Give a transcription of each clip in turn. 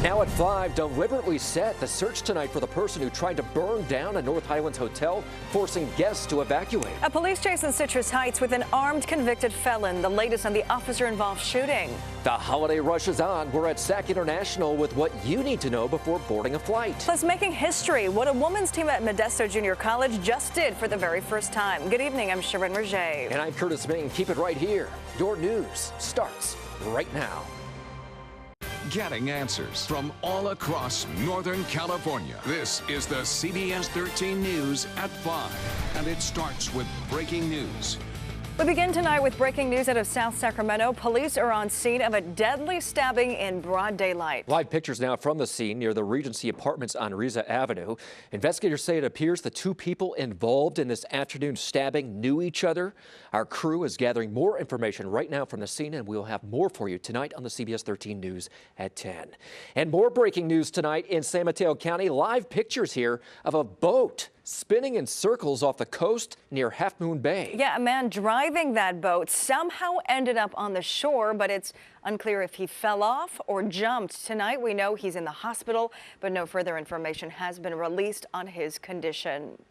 Now at 5, deliberately set the search tonight for the person who tried to burn down a North Highlands hotel, forcing guests to evacuate. A police chase in Citrus Heights with an armed convicted felon, the latest on the officer-involved shooting. The holiday rush is on. We're at SAC International with what you need to know before boarding a flight. Plus, making history, what a women's team at Modesto Junior College just did for the very first time. Good evening, I'm Sharon Roger. And I'm Curtis Ming. Keep it right here. Your news starts right now. Getting answers from all across Northern California. This is the CBS 13 News at 5, and it starts with breaking news. We begin tonight with breaking news out of South Sacramento. Police are on scene of a deadly stabbing in broad daylight. Live pictures now from the scene near the Regency Apartments on Riza Avenue. Investigators say it appears the two people involved in this afternoon stabbing knew each other. Our crew is gathering more information right now from the scene, and we'll have more for you tonight on the CBS 13 News at 10. And more breaking news tonight in San Mateo County. Live pictures here of a boat spinning in circles off the coast near Half Moon Bay. Yeah, a man driving that boat somehow ended up on the shore, but it's unclear if he fell off or jumped. Tonight, we know he's in the hospital, but no further information has been released on his condition.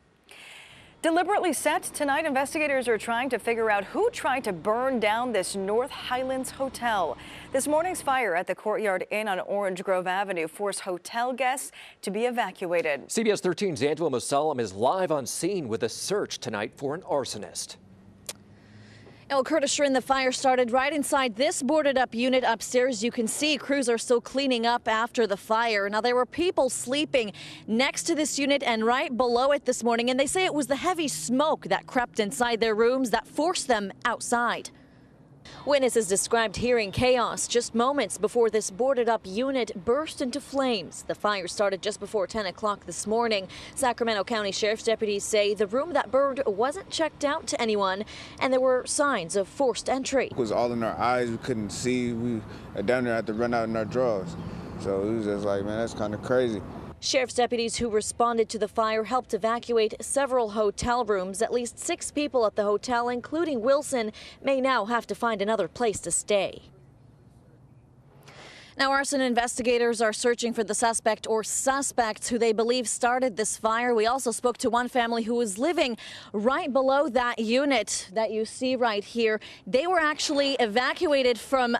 Deliberately set, tonight investigators are trying to figure out who tried to burn down this North Highlands hotel. This morning's fire at the Courtyard Inn on Orange Grove Avenue forced hotel guests to be evacuated. CBS 13's Angela Musallam is live on scene with a search tonight for an arsonist. Well, Curtis Schrin, the fire started right inside this boarded up unit upstairs. You can see crews are still cleaning up after the fire. Now, there were people sleeping next to this unit and right below it this morning, and they say it was the heavy smoke that crept inside their rooms that forced them outside. Witnesses described hearing chaos just moments before this boarded up unit burst into flames. The fire started just before 10 o'clock this morning. Sacramento County Sheriff's deputies say the room that burned wasn't checked out to anyone, and there were signs of forced entry. It was all in our eyes. We couldn't see. We down there had to run out in our drawers. So it was just like, man, that's kind of crazy. Sheriff's deputies who responded to the fire helped evacuate several hotel rooms. At least 6 people at the hotel, including Wilson, may now have to find another place to stay. Now, arson investigators are searching for the suspect or suspects who they believe started this fire. We also spoke to one family who was living right below that unit that you see right here. They were actually evacuated from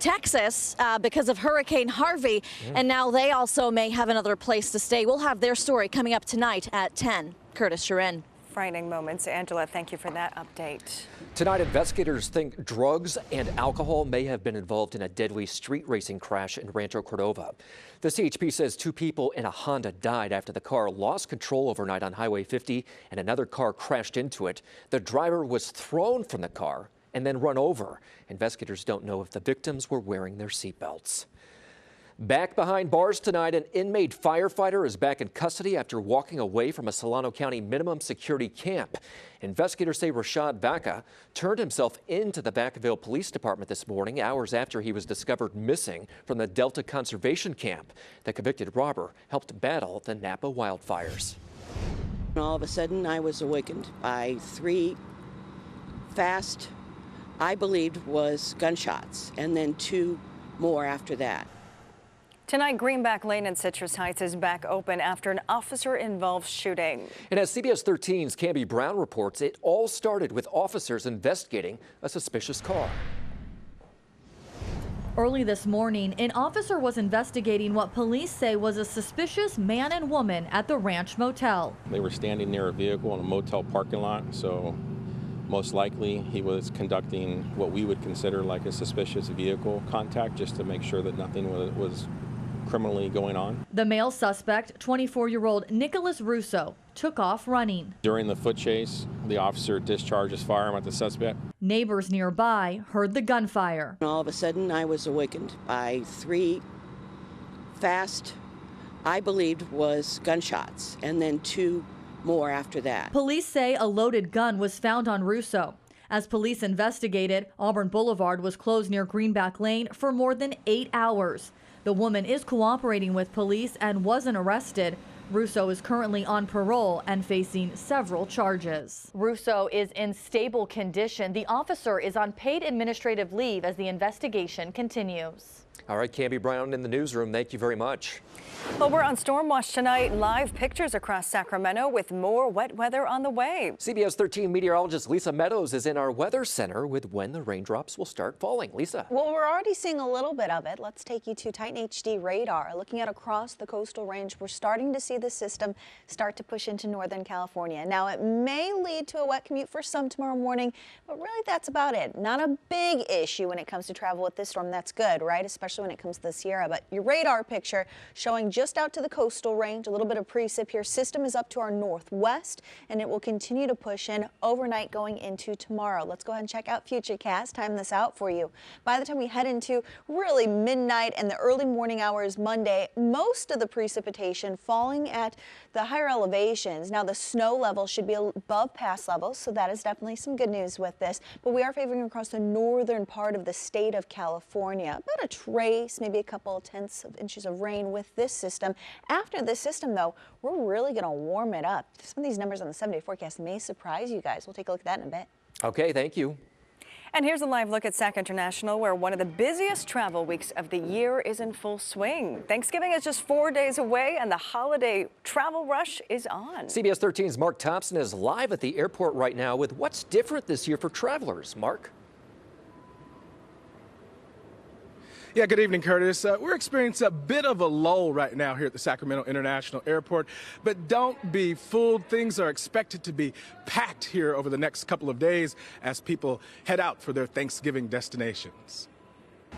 Texas because of Hurricane Harvey, and now they also may have another place to stay. We'll have their story coming up tonight at 10. Curtis Schrin. Frightening moments. Angela, thank you for that update. Tonight, investigators think drugs and alcohol may have been involved in a deadly street racing crash in Rancho Cordova. The CHP says 2 people in a Honda died after the car lost control overnight on Highway 50 and another car crashed into it. The driver was thrown from the car and then run over. Investigators don't know if the victims were wearing their seatbelts. Back behind bars tonight, an inmate firefighter is back in custody after walking away from a Solano County minimum security camp. Investigators say Rashad Vaca turned himself into the Vacaville Police Department this morning, hours after he was discovered missing from the Delta Conservation Camp. The convicted robber helped battle the Napa wildfires. All of a sudden, I was awakened by 3 fast, I believed was gunshots, and then 2 more after that. Tonight, Greenback Lane in Citrus Heights is back open after an officer-involved shooting. And as CBS 13's Camby Brown reports, it all started with officers investigating a suspicious car. Early this morning, an officer was investigating what police say was a suspicious man and woman at the Ranch Motel. They were standing near a vehicle in a motel parking lot, so most likely he was conducting what we would consider like a suspicious vehicle contact, just to make sure that nothing was criminally going on. The male suspect, 24-year-old Nicholas Russo, took off running. During the foot chase, the officer discharged his firearm at the suspect. Neighbors nearby heard the gunfire. All of a sudden, I was awakened by 3 fast, I believed was gunshots, and then 2 more after that. Police say a loaded gun was found on Russo. As police investigated, Auburn Boulevard was closed near Greenback Lane for more than 8 hours. The woman is cooperating with police and wasn't arrested. Russo is currently on parole and facing several charges. Russo is in stable condition. The officer is on paid administrative leave as the investigation continues. All right, Camby Brown in the newsroom. Thank you very much. Well, we're on Storm Watch tonight. Live pictures across Sacramento with more wet weather on the way. CBS 13 meteorologist Lisa Meadows is in our weather center with when the raindrops will start falling. Lisa. Well, we're already seeing a little bit of it. Let's take you to Titan HD radar. Looking at across the coastal range, we're starting to see the system start to push into Northern California. Now, it may lead to a wet commute for some tomorrow morning, but really that's about it. Not a big issue when it comes to travel with this storm. That's good, right? Especially when it comes to the Sierra. But your radar picture showing just out to the coastal range, a little bit of precip here. System is up to our northwest, and it will continue to push in overnight going into tomorrow. Let's go ahead and check out Futurecast. Time this out for you. By the time we head into really midnight and the early morning hours Monday, most of the precipitation falling at the higher elevations. Now, the snow level should be above past levels, so that is definitely some good news with this. But we are favoring across the northern part of the state of California. About a trace, maybe a couple tenths of inches of rain with this system. After this system, though, we're really going to warm it up. Some of these numbers on the 7-day forecast may surprise you guys. We'll take a look at that in a bit. Okay, thank you. And here's a live look at Sac International, where one of the busiest travel weeks of the year is in full swing. Thanksgiving is just 4 days away, and the holiday travel rush is on. CBS 13's Mark Thompson is live at the airport right now with what's different this year for travelers. Mark? Yeah, good evening, Curtis. We're experiencing a bit of a lull right now here at the Sacramento International Airport, but don't be fooled. Things are expected to be packed here over the next couple of days as people head out for their Thanksgiving destinations.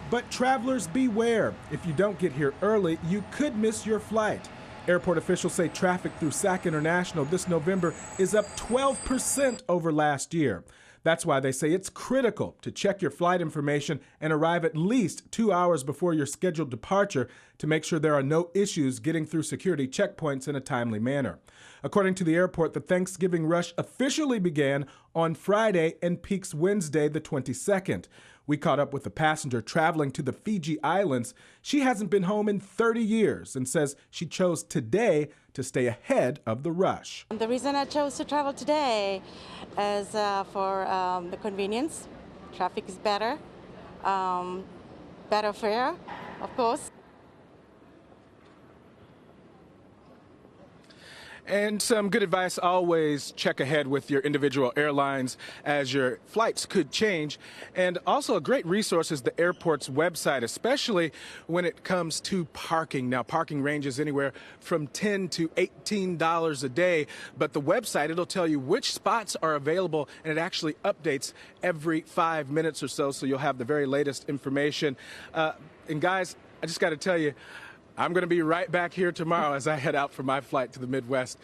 But travelers, beware. If you don't get here early, you could miss your flight. Airport officials say traffic through Sac International this November is up 12% over last year. That's why they say it's critical to check your flight information and arrive at least 2 hours before your scheduled departure to make sure there are no issues getting through security checkpoints in a timely manner. According to the airport, the Thanksgiving rush officially began on Friday and peaks Wednesday, the 22nd. We caught up with a passenger traveling to the Fiji Islands. She hasn't been home in 30 years and says she chose today to stay ahead of the rush. The reason I chose to travel today is for the convenience. Traffic is better, better fare, of course. And some good advice, always check ahead with your individual airlines as your flights could change. And also a great resource is the airport's website, especially when it comes to parking. Now, parking ranges anywhere from $10 to $18 a day, but the website, it'll tell you which spots are available, and it actually updates every 5 minutes or so, so you'll have the very latest information. And guys, I just got to tell you, I'm going to be right back here tomorrow as I head out for my flight to the Midwest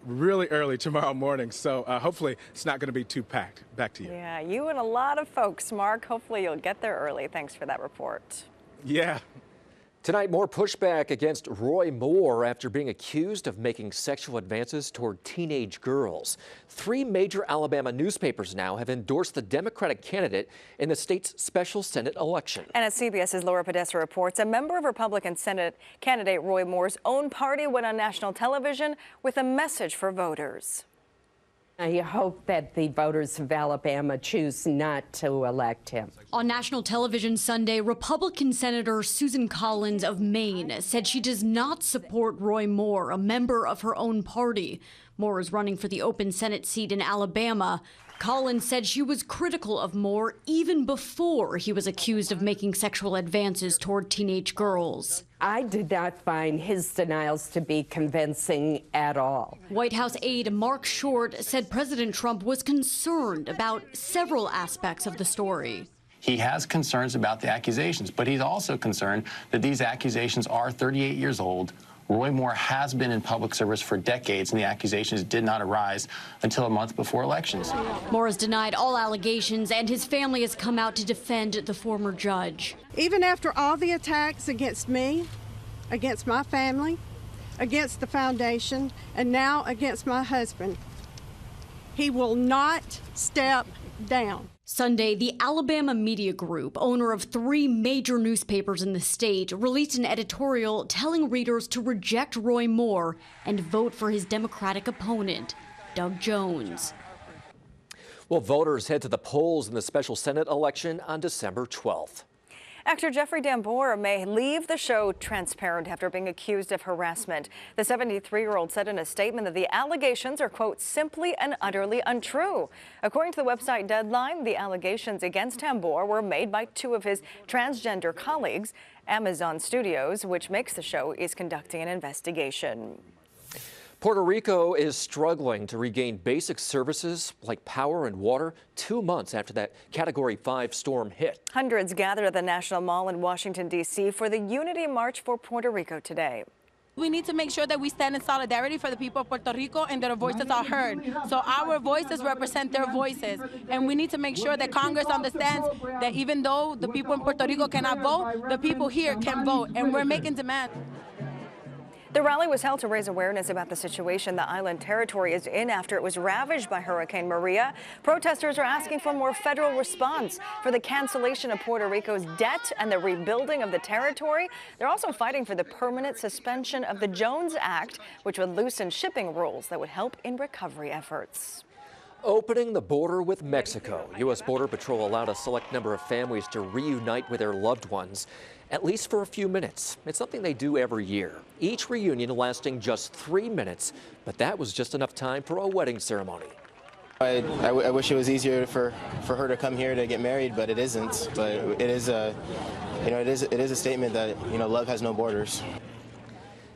really early tomorrow morning. So hopefully it's not going to be too packed. Back to you. Yeah, you and a lot of folks, Mark. Hopefully you'll get there early. Thanks for that report. Yeah. Tonight, more pushback against Roy Moore after being accused of making sexual advances toward teenage girls. 3 major Alabama newspapers now have endorsed the Democratic candidate in the state's special Senate election. And as CBS's Laura Podesta reports, a member of Republican Senate candidate Roy Moore's own party went on national television with a message for voters. I hope that the voters of Alabama choose not to elect him. On national television Sunday, Republican Senator Susan Collins of Maine said she does not support Roy Moore, a member of her own party. Moore is running for the open Senate seat in Alabama. Collins said she was critical of Moore even before he was accused of making sexual advances toward teenage girls. I did not find his denials to be convincing at all. White House aide Mark Short said President Trump was concerned about several aspects of the story. He has concerns about the accusations, but he's also concerned that these accusations are 38 years old. Roy Moore has been in public service for decades, and the accusations did not arise until a month before elections. Moore has denied all allegations, and his family has come out to defend the former judge. Even after all the attacks against me, against my family, against the foundation, and now against my husband, he will not step down. Sunday, the Alabama Media Group, owner of 3 major newspapers in the state, released an editorial telling readers to reject Roy Moore and vote for his Democratic opponent, Doug Jones. Well, voters head to the polls in the special Senate election on December 12th. Actor Jeffrey Tambor may leave the show transparent after being accused of harassment. The 73-year-old said in a statement that the allegations are, quote, simply and utterly untrue. According to the website Deadline, the allegations against Tambor were made by two of his transgender colleagues. Amazon Studios, which makes the show, is conducting an investigation. Puerto Rico is struggling to regain basic services like power and water 2 months after that Category 5 storm hit. Hundreds gathered at the National Mall in Washington, D.C. for the Unity March for Puerto Rico today. We need to make sure that we stand in solidarity for the people of Puerto Rico and that our voices are heard. So our voices represent their voices. And we need to make sure that Congress understands that even though the people in Puerto Rico cannot vote, the people here can vote. And we're making demands. The rally was held to raise awareness about the situation the island territory is in after it was ravaged by Hurricane Maria. Protesters are asking for more federal response for the cancellation of Puerto Rico's debt and the rebuilding of the territory. They're also fighting for the permanent suspension of the Jones Act, which would loosen shipping rules that would help in recovery efforts. Opening the border with Mexico, U.S. Border Patrol allowed a select number of families to reunite with their loved ones, at least for a few minutes. It's something they do every year. Each reunion lasting just 3 minutes, but that was just enough time for a wedding ceremony. I wish it was easier for her to come here to get married, but it isn't. But it is a statement that love has no borders.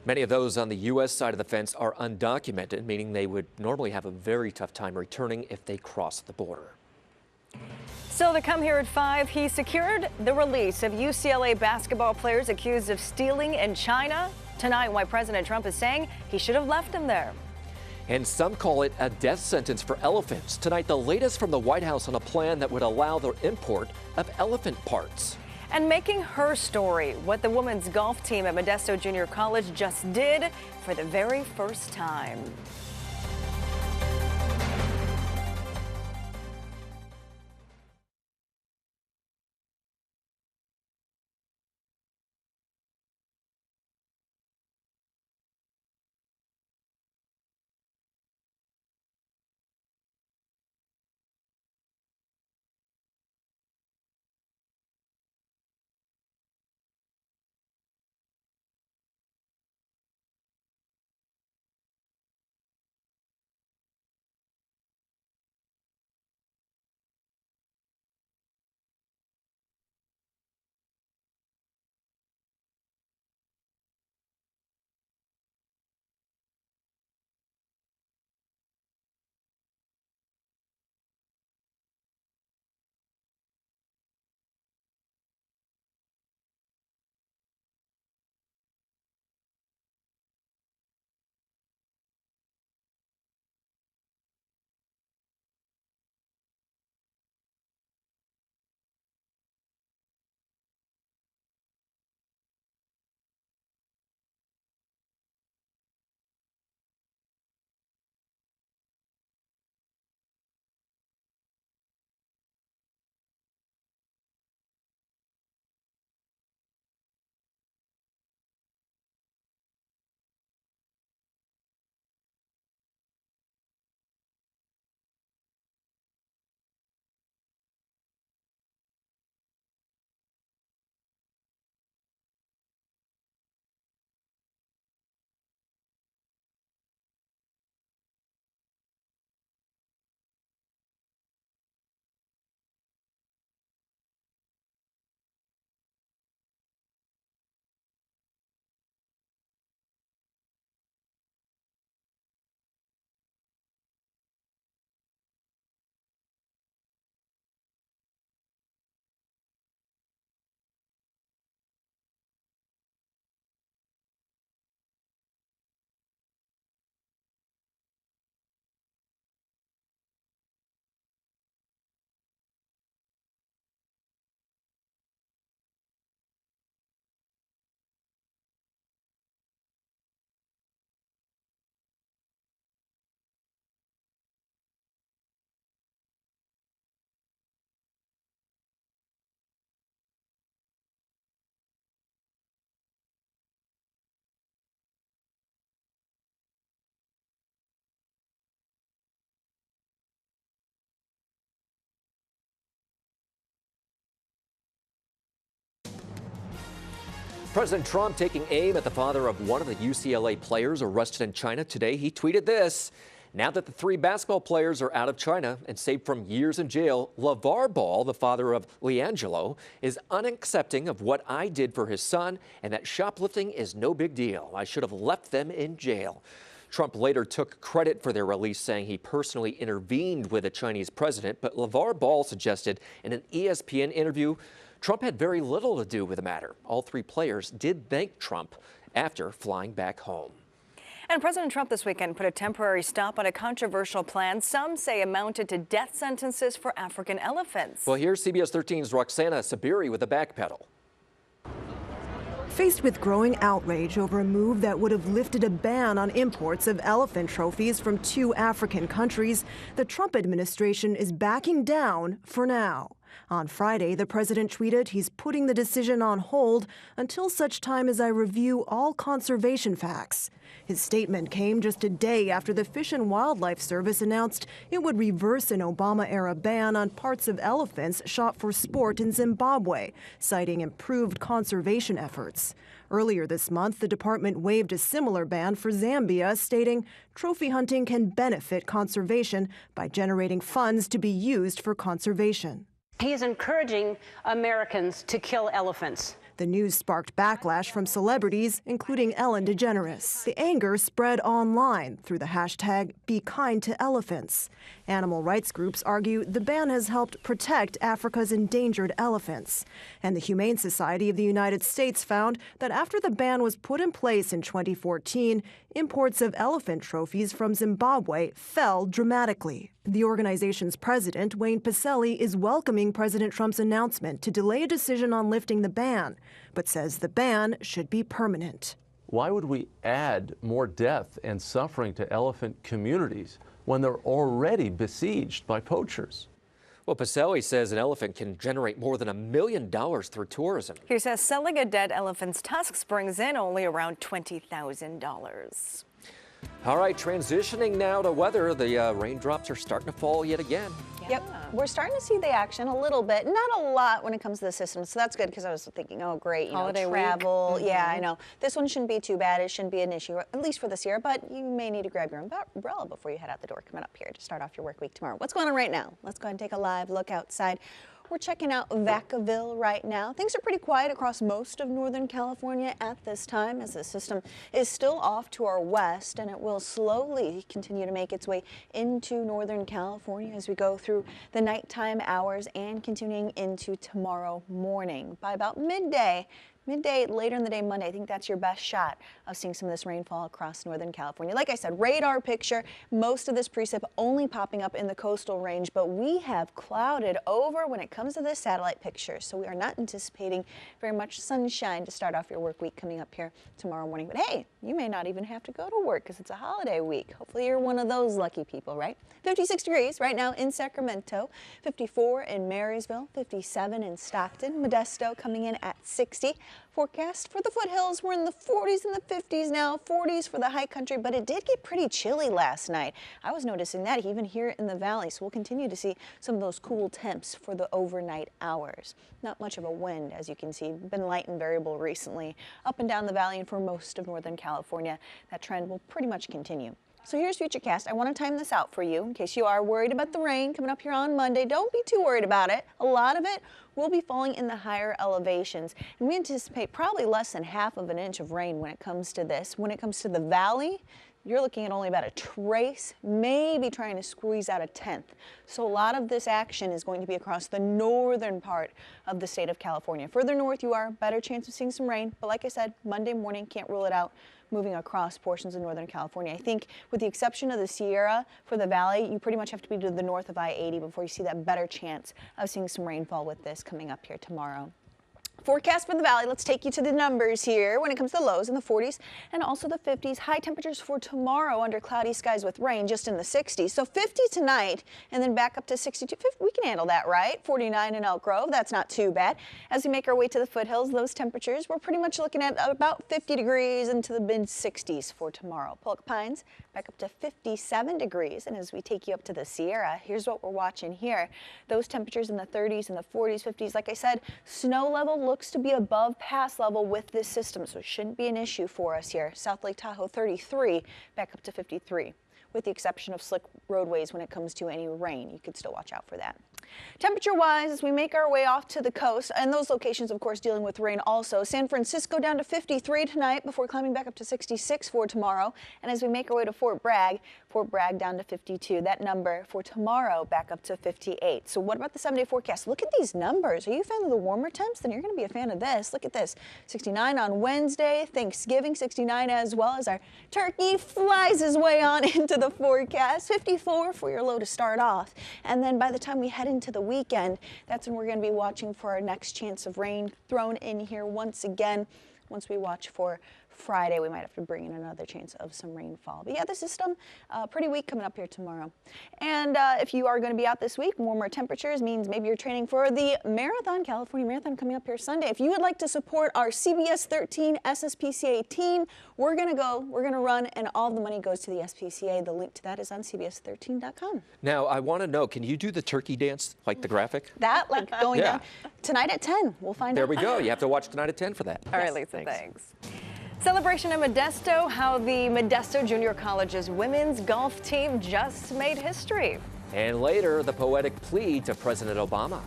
Many of those on the U.S. side of the fence are undocumented, meaning they would normally have a very tough time returning if they crossed the border. Still to come here at 5, he secured the release of UCLA basketball players accused of stealing in China. Tonight, why President Trump is saying he should have left them there. And some call it a death sentence for elephants. Tonight, the latest from the White House on a plan that would allow the import of elephant parts. And making her story, what the women's golf team at Modesto Junior College just did for the very first time. President Trump taking aim at the father of one of the UCLA players arrested in China today. He tweeted this. Now that the 3 basketball players are out of China and saved from years in jail, LeVar Ball, the father of LiAngelo, is unaccepting of what I did for his son and that shoplifting is no big deal. I should have left them in jail. Trump later took credit for their release, saying he personally intervened with the Chinese president. But LeVar Ball suggested in an ESPN interview Trump had very little to do with the matter. All 3 players did thank Trump after flying back home. And President Trump this weekend put a temporary stop on a controversial plan some say amounted to death sentences for African elephants. Well, here's CBS 13's Roxana Sabiri with a backpedal. Faced with growing outrage over a move that would have lifted a ban on imports of elephant trophies from 2 African countries, the Trump administration is backing down for now. On Friday, the president tweeted he's putting the decision on hold until such time as I review all conservation facts. His statement came just a day after the Fish and Wildlife Service announced it would reverse an Obama-era ban on parts of elephants shot for sport in Zimbabwe, citing improved conservation efforts. Earlier this month, the department waived a similar ban for Zambia, stating trophy hunting can benefit conservation by generating funds to be used for conservation. He is encouraging Americans to kill elephants. The news sparked backlash from celebrities, including Ellen DeGeneres. The anger spread online through the hashtag #BeKindToElephants. Animal rights groups argue the ban has helped protect Africa's endangered elephants. And the Humane Society of the United States found that after the ban was put in place in 2014, imports of elephant trophies from Zimbabwe fell dramatically. The organization's president, Wayne Pacelle, is welcoming President Trump's announcement to delay a decision on lifting the ban, but says the ban should be permanent. Why would we add more death and suffering to elephant communities when they're already besieged by poachers? Well, Pacelle says an elephant can generate more than $1 million through tourism. He says selling a dead elephant's tusks brings in only around $20,000. All right, transitioning now to weather. The raindrops are starting to fall yet again. Yep, we're starting to see the action a little bit, not a lot when it comes to the system, so that's good because I was thinking, oh great, Holiday travel. week. Yeah, I know. This one shouldn't be too bad. It shouldn't be an issue, at least for this year, but you may need to grab your umbrella before you head out the door coming up here to start off your work week tomorrow. What's going on right now? Let's go ahead and take a live look outside. We're checking out Vacaville right now. Things are pretty quiet across most of Northern California at this time as the system is still off to our west, and it will slowly continue to make its way into Northern California as we go through the nighttime hours and continuing into tomorrow morning. By about midday, later in the day Monday, I think that's your best shot of seeing some of this rainfall across Northern California. Like I said, radar picture, most of this precip only popping up in the coastal range, but we have clouded over when it comes to this satellite picture. So we are not anticipating very much sunshine to start off your work week coming up here tomorrow morning. But hey, you may not even have to go to work because it's a holiday week. Hopefully you're one of those lucky people, right? 56 degrees right now in Sacramento, 54 in Marysville, 57 in Stockton, Modesto coming in at 60. Forecast for the foothills, we're in the 40s and the 50s now, 40s for the high country, but it did get pretty chilly last night. I was noticing that even here in the valley, so we'll continue to see some of those cool temps for the overnight hours. Not much of a wind, as you can see, been light and variable recently up and down the valley and for most of Northern California. That trend will pretty much continue. So here's Futurecast. I want to time this out for you in case you are worried about the rain coming up here on Monday. Don't be too worried about it. A lot of it will be falling in the higher elevations. And we anticipate probably less than ½ of an inch of rain when it comes to this. When it comes to the valley, you're looking at only about a trace, maybe trying to squeeze out a 1/10. So a lot of this action is going to be across the northern part of the state of California. Further north you are, better chance of seeing some rain. But like I said, Monday morning, can't rule it out. Moving across portions of Northern California. I think with the exception of the Sierra for the valley, you pretty much have to be to the north of I-80 before you see that better chance of seeing some rainfall with this coming up here tomorrow. Forecast for the valley, let's take you to the numbers here when it comes to lows in the 40s and also the 50s. High temperatures for tomorrow under cloudy skies with rain just in the 60s. So 50 tonight and then back up to 62. We can handle that, right? 49 in Elk Grove, that's not too bad. As we make our way to the foothills, those temperatures, we're pretty much looking at about 50 degrees into the mid 60s for tomorrow. Polk Pines back up to 57 degrees. And as we take you up to the Sierra, here's what we're watching here. Those temperatures in the 30s and the 40s, 50s. Like I said, snow level looks to be above pass level with this system, so it shouldn't be an issue for us here. South Lake Tahoe 33, back up to 53. With the exception of slick roadways when it comes to any rain. You could still watch out for that. Temperature-wise, as we make our way off to the coast, and those locations, of course, dealing with rain also. San Francisco down to 53 tonight before climbing back up to 66 for tomorrow. And as we make our way to Fort Bragg down to 52. That number for tomorrow back up to 58. So what about the 7-day forecast? Look at these numbers. Are you a fan of the warmer temps? Then you're going to be a fan of this. Look at this. 69 on Wednesday, Thanksgiving 69 as well as our turkey flies his way on into the forecast. 54 for your low to start off. And then by the time we head into the weekend, that's when we're going to be watching for our next chance of rain thrown in here once again. Once we watch for Friday, we might have to bring in another chance of some rainfall. But yeah, the system, pretty weak coming up here tomorrow. And if you are going to be out this week, warmer temperatures means maybe you're training for the marathon, California Marathon coming up here Sunday. If you would like to support our CBS 13 SSPCA team, we're going to run, and all of the money goes to the SPCA. The link to that is on CBS13.com. Now, I want to know, can you do the turkey dance, like the graphic? That, like going down tonight at 10. We'll find out. There we go. You have to watch tonight at 10 for that. All right, Lisa, thanks. Celebration in Modesto, how the Modesto Junior College's women's golf team just made history. And later, the poetic plea to President Obama.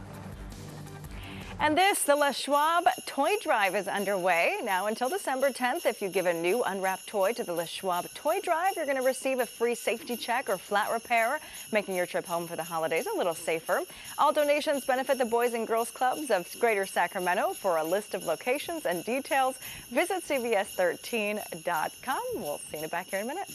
And this, the Les Schwab Toy Drive is underway. Now until December 10th, if you give a new unwrapped toy to the Les Schwab Toy Drive, you're going to receive a free safety check or flat repair, making your trip home for the holidays a little safer. All donations benefit the Boys and Girls Clubs of Greater Sacramento. For a list of locations and details, visit CBS13.com. We'll see you back here in a minute.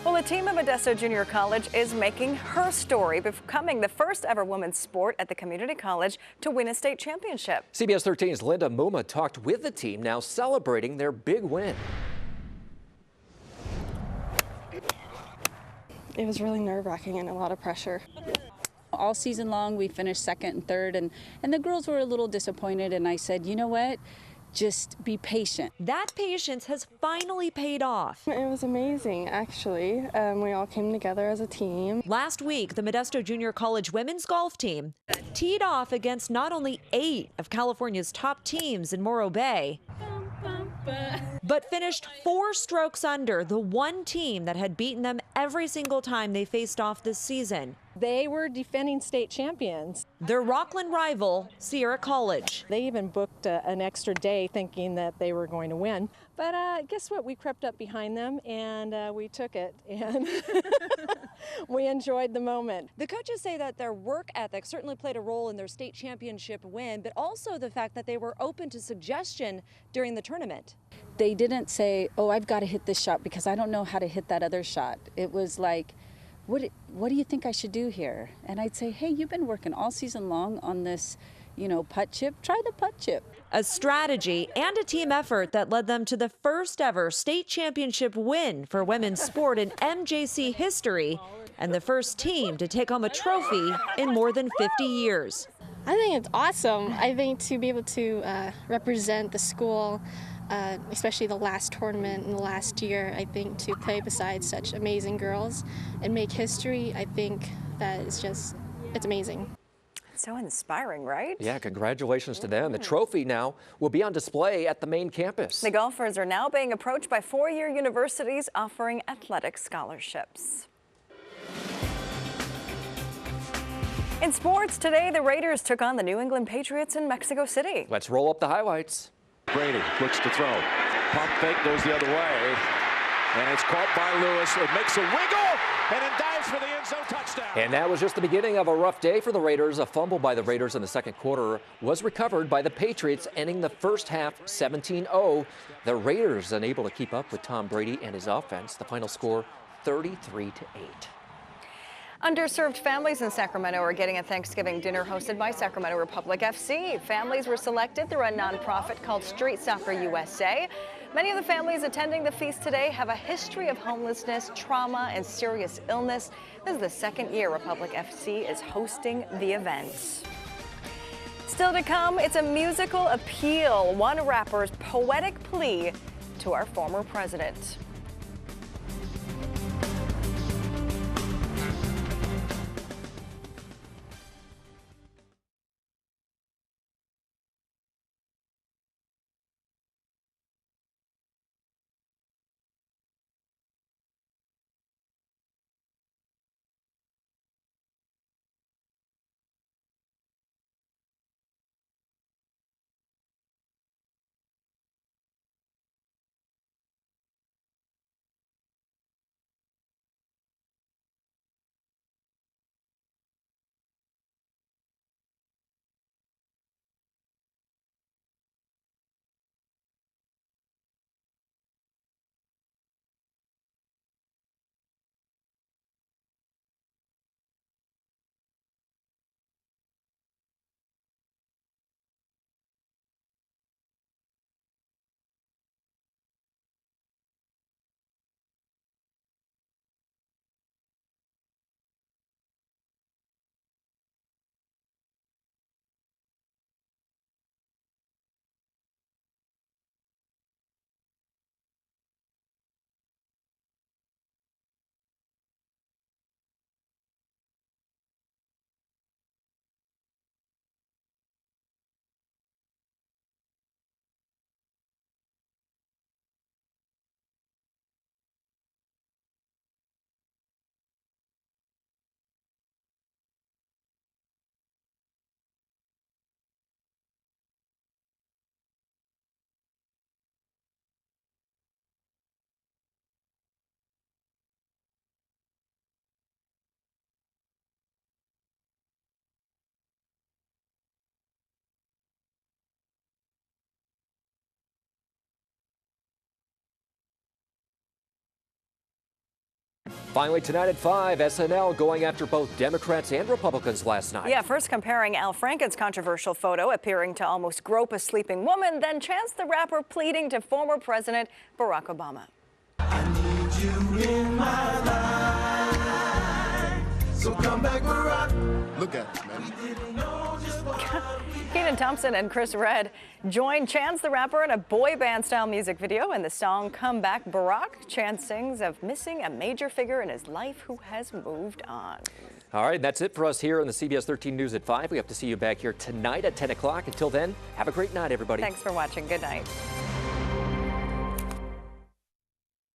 Well, the team of Modesto Junior College is making her story, becoming the first ever women's sport at the community college to win a state championship. CBS 13's Linda Muma talked with the team, now celebrating their big win. It was really nerve-wracking and a lot of pressure. All season long, we finished second and third, and the girls were a little disappointed, and I said, you know what? just be patient. That patience has finally paid off. It was amazing, actually. We all came together as a team. Last week, the Modesto Junior College women's golf team teed off against not only 8 of California's top teams in Morro Bay, but finished 4 strokes under the one team that had beaten them every single time they faced off this season. They were defending state champions. Their Rockland rival, Sierra College. They even booked an extra day thinking that they were going to win. But guess what? We crept up behind them and we took it, and we enjoyed the moment. The coaches say that their work ethic certainly played a role in their state championship win, but also the fact that they were open to suggestion during the tournament. They didn't say, oh, I've got to hit this shot because I don't know how to hit that other shot. It was like, what do you think I should do here? And I'd say, hey, you've been working all season long on this, putt chip. Try the putt chip. A strategy and a team effort that led them to the first ever state championship win for women's sport in MJC history, and the first team to take home a trophy in more than 50 years. I think it's awesome. I think to be able to represent the school, especially the last tournament in the last year, I think to play beside such amazing girls and make history, I think that it's amazing. So inspiring, right? Yeah, congratulations to them. The trophy now will be on display at the main campus. The golfers are now being approached by four-year universities offering athletic scholarships. In sports today, the Raiders took on the New England Patriots in Mexico City. Let's roll up the highlights. Brady looks to throw. Pump fake goes the other way. And it's caught by Lewis. It makes a wiggle and then dives for the end zone touchdown. And that was just the beginning of a rough day for the Raiders. A fumble by the Raiders in the second quarter was recovered by the Patriots, ending the first half 17-0. The Raiders unable to keep up with Tom Brady and his offense. The final score 33-8. Underserved families in Sacramento are getting a Thanksgiving dinner hosted by Sacramento Republic FC. Families were selected through a nonprofit called Street Soccer USA. Many of the families attending the feast today have a history of homelessness, trauma, and serious illness. This is the second year Republic FC is hosting the event. Still to come, it's a musical appeal, one rapper's poetic plea to our former president. Finally tonight at 5, SNL going after both Democrats and Republicans last night. Yeah, first comparing Al Franken's controversial photo appearing to almost grope a sleeping woman, then Chance the Rapper pleading to former President Barack Obama. I need you in my life, so come back, Barack. Look at it, man. Kenan Thompson and Chris Redd join Chance the Rapper in a boy band style music video in the song Come Back Barack. Chance sings of missing a major figure in his life who has moved on. All right, that's it for us here on the CBS 13 News at 5. We hope to see you back here tonight at 10 o'clock. Until then, have a great night, everybody. Thanks for watching. Good night.